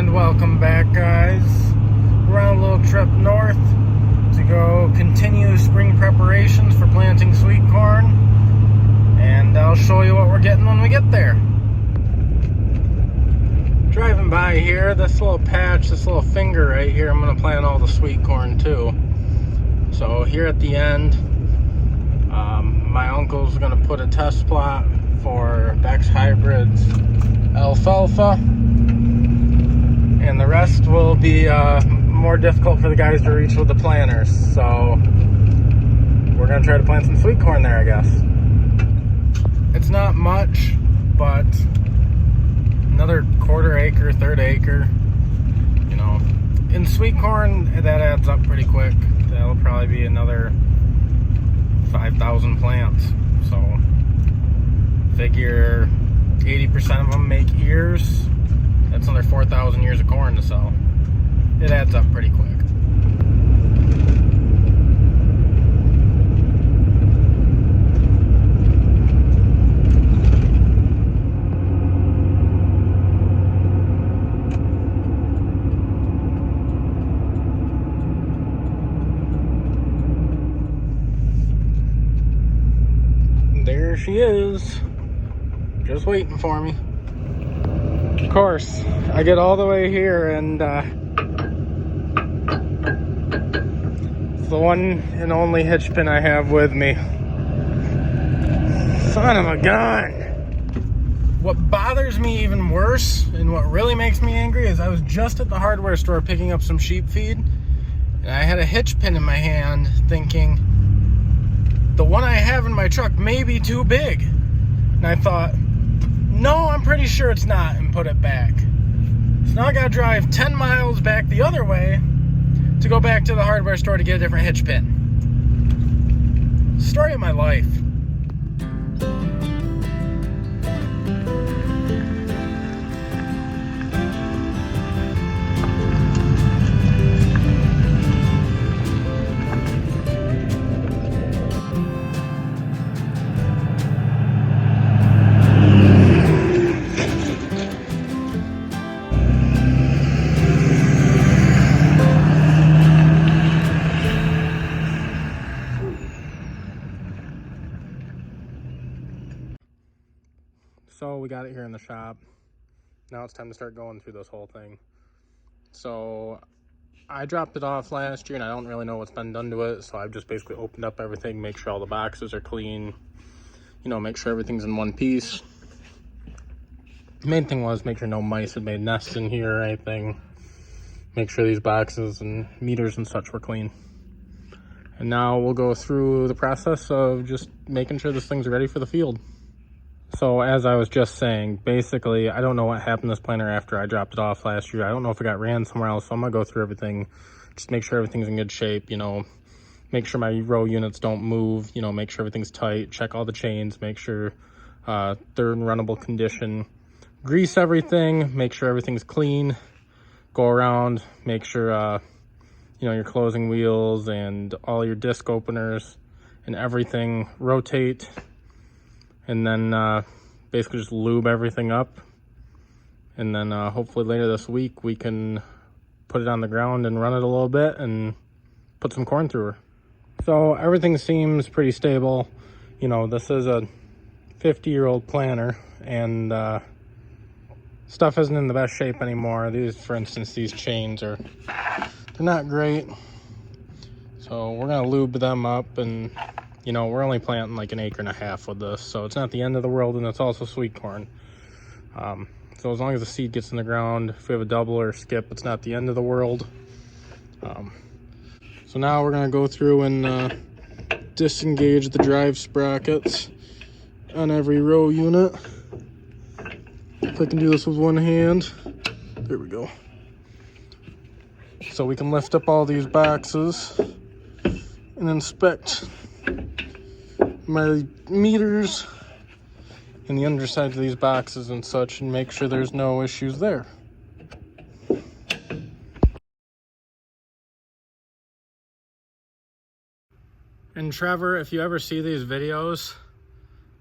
And welcome back, guys. We're on a little trip north to go continue spring preparations for planting sweet corn, and I'll show you what we're getting when we get there. Driving by here, this little patch, this little finger right here, I'm going to plant all the sweet corn too. So here at the end, my uncle's going to put a test plot for Beck's Hybrids alfalfa, and the rest will be more difficult for the guys to reach with the planters. So we're going to try to plant some sweet corn there, I guess. It's not much, but another quarter acre, third acre, you know, in sweet corn that adds up pretty quick. That'll probably be another 5,000 plants. So figure 80% of them make ears. That's another 4,000 ears of corn to sell. It adds up pretty quick. There she is, just waiting for me. Of course, I get all the way here and it's the one and only hitch pin I have with me. Son of a gun! What bothers me even worse, and what really makes me angry, is I was just at the hardware store picking up some sheep feed, and I had a hitch pin in my hand thinking, the one I have in my truck may be too big. And I thought, no, I'm pretty sure it's not, and put it back. So now I gotta drive 10 miles back the other way to go back to the hardware store to get a different hitch pin. Story of my life. So we got it here in the shop. Now it's time to start going through this whole thing. So I dropped it off last year and I don't really know what's been done to it. So I've just basically opened up everything, make sure all the boxes are clean, you know, make sure everything's in one piece. The main thing was make sure no mice had made nests in here or anything. Make sure these boxes and meters and such were clean. And now we'll go through the process of just making sure this thing's ready for the field. So as I was just saying, basically, I don't know what happened to this planter after I dropped it off last year. I don't know if it got ran somewhere else, so I'm going to go through everything, just make sure everything's in good shape, you know, make sure my row units don't move, you know, make sure everything's tight, check all the chains, make sure they're in runnable condition, grease everything, make sure everything's clean, go around, make sure, you know, your closing wheels and all your disc openers and everything rotate. And then basically just lube everything up. And then hopefully later this week we can put it on the ground and run it a little bit and put some corn through her. So everything seems pretty stable. You know, this is a 50-year-old planter, and stuff isn't in the best shape anymore. These, for instance, these chains they're not great. So we're gonna lube them up, and you know, we're only planting like 1.5 acres with this, so it's not the end of the world, and it's also sweet corn. So as long as the seed gets in the ground, if we have a double or a skip, it's not the end of the world. So now we're gonna go through and disengage the drive sprockets on every row unit. If I can do this with one hand. There we go. So we can lift up all these boxes and inspect my meters and the undersides of these boxes and such, and make sure there's no issues there. And Trevor, if you ever see these videos,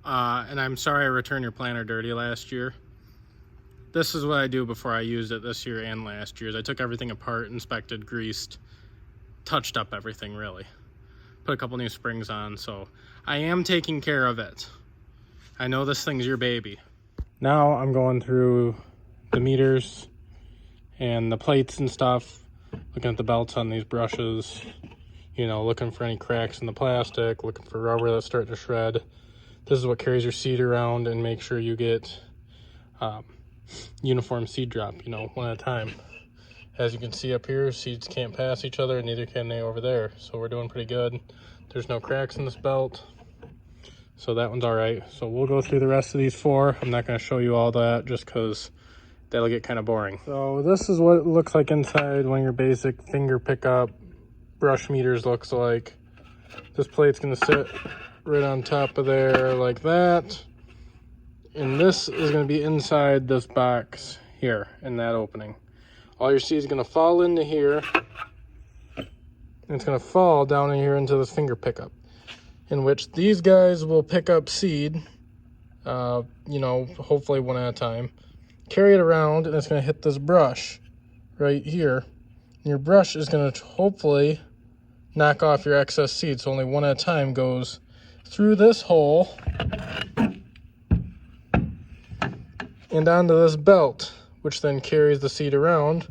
and I'm sorry I returned your planter dirty last year, this is what I do before I used it this year and last year. I took everything apart, inspected, greased, touched up everything really. Put a couple new springs on, so I am taking care of it. I know this thing's your baby. Now I'm going through the meters and the plates and stuff, looking at the belts on these brushes, you know, looking for any cracks in the plastic, looking for rubber that's starting to shred. This is what carries your seed around, and make sure you get uniform seed drop, you know, one at a time. As you can see up here, seeds can't pass each other, and neither can they over there. So we're doing pretty good. There's no cracks in this belt, so that one's all right. So we'll go through the rest of these 4. I'm not going to show you all that just because that'll get kind of boring. So this is what it looks like inside one of your basic finger pickup brush meters looks like. This plate's going to sit right on top of there like that. And this is going to be inside this box here in that opening. All your seed is going to fall into here. And it's going to fall down in here into this finger pickup, in which these guys will pick up seed, you know, hopefully one at a time. Carry it around, and it's going to hit this brush right here. And your brush is going to hopefully knock off your excess seed. So only one at a time goes through this hole and onto this belt, which then carries the seed around,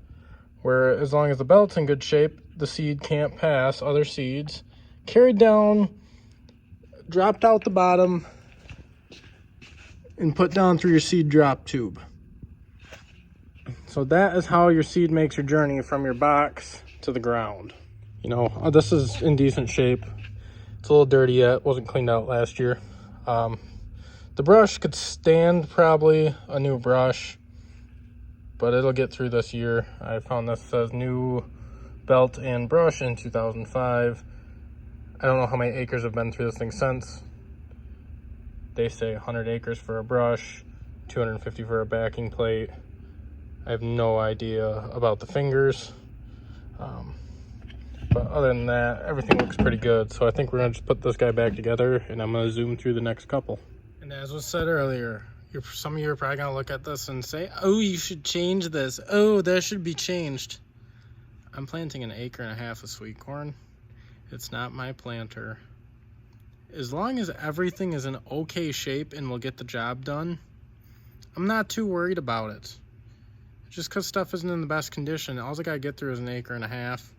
where as long as the belt's in good shape, the seed can't pass other seeds. Carried down, dropped out the bottom, and put down through your seed drop tube. So that is how your seed makes your journey from your box to the ground. You know, this is in decent shape. It's a little dirty yet, wasn't cleaned out last year. The brush could stand probably a new brush, but it'll get through this year. I found this says new belt and brush in 2005. I don't know how many acres have been through this thing since. They say 100 acres for a brush, 250 for a backing plate. I have no idea about the fingers. But other than that, everything looks pretty good. So I think we're gonna just put this guy back together, and I'm gonna zoom through the next couple. And as was said earlier, some of you are probably gonna look at this and say, oh, you should change this. Oh, that should be changed. I'm planting 1.5 acres of sweet corn. It's not my planter. As long as everything is in okay shape and will get the job done, I'm not too worried about it. Just because stuff isn't in the best condition, all I gotta get through is 1.5 acres.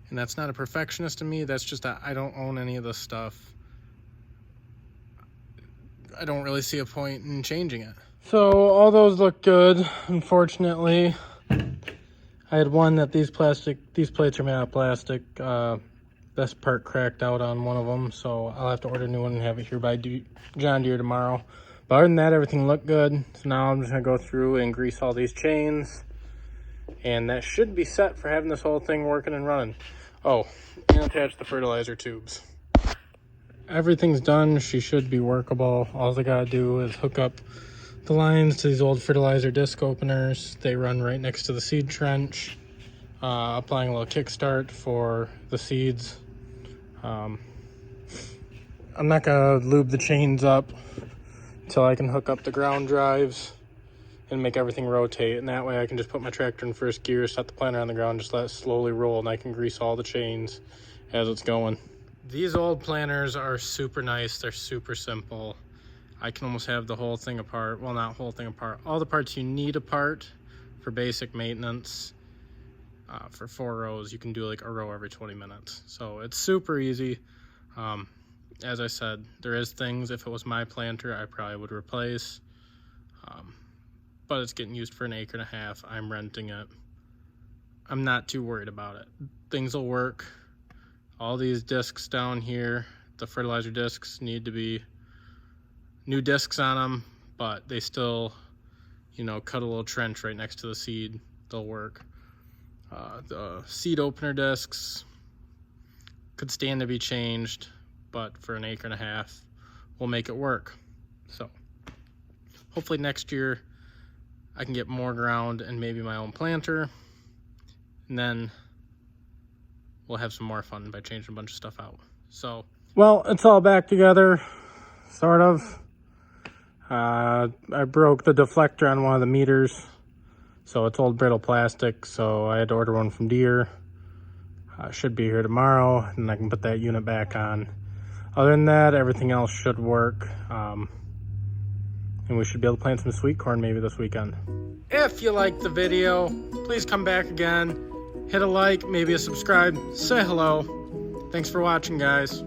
And that's not a perfectionist to me, that's just that I don't own any of this stuff. I don't really see a point in changing it. So all those look good. Unfortunately, I had one that these plates are made out of plastic. This part cracked out on one of them, so I'll have to order a new one and have it here by John Deere tomorrow. But other than that, everything looked good. So now I'm just gonna go through and grease all these chains, and that should be set for having this whole thing working and running. Oh, and attach the fertilizer tubes. Everything's done. She should be workable. All I gotta do is hook up the lines to these old fertilizer disc openers. They run right next to the seed trench. Applying a little kickstart for the seeds. I'm not gonna lube the chains up until I can hook up the ground drives and make everything rotate, and that way I can just put my tractor in first gear, set the planter on the ground, just let it slowly roll, and I can grease all the chains as it's going. These old planters are super nice. They're super simple. I can almost have the whole thing apart. Well, not whole thing apart. All the parts you need apart for basic maintenance. For 4 rows, you can do like a row every 20 minutes. So it's super easy. As I said, there is things, if it was my planter, I probably would replace. But it's getting used for 1.5 acres. I'm renting it. I'm not too worried about it. Things will work. All these discs down here, the fertilizer discs, need to be new discs on them, but they still, you know, cut a little trench right next to the seed. They'll work. The seed opener discs could stand to be changed, but for 1.5 acres, we'll make it work. So hopefully next year I can get more ground and maybe my own planter, and then we'll have some more fun by changing a bunch of stuff out. So, well, it's all back together, sort of. I broke the deflector on one of the meters, so it's old brittle plastic, so I had to order one from Deere. Should be here tomorrow, and I can put that unit back on. Other than that, everything else should work, and we should be able to plant some sweet corn maybe this weekend. If you liked the video, please come back again, hit a like, maybe a subscribe, say hello. Thanks for watching, guys.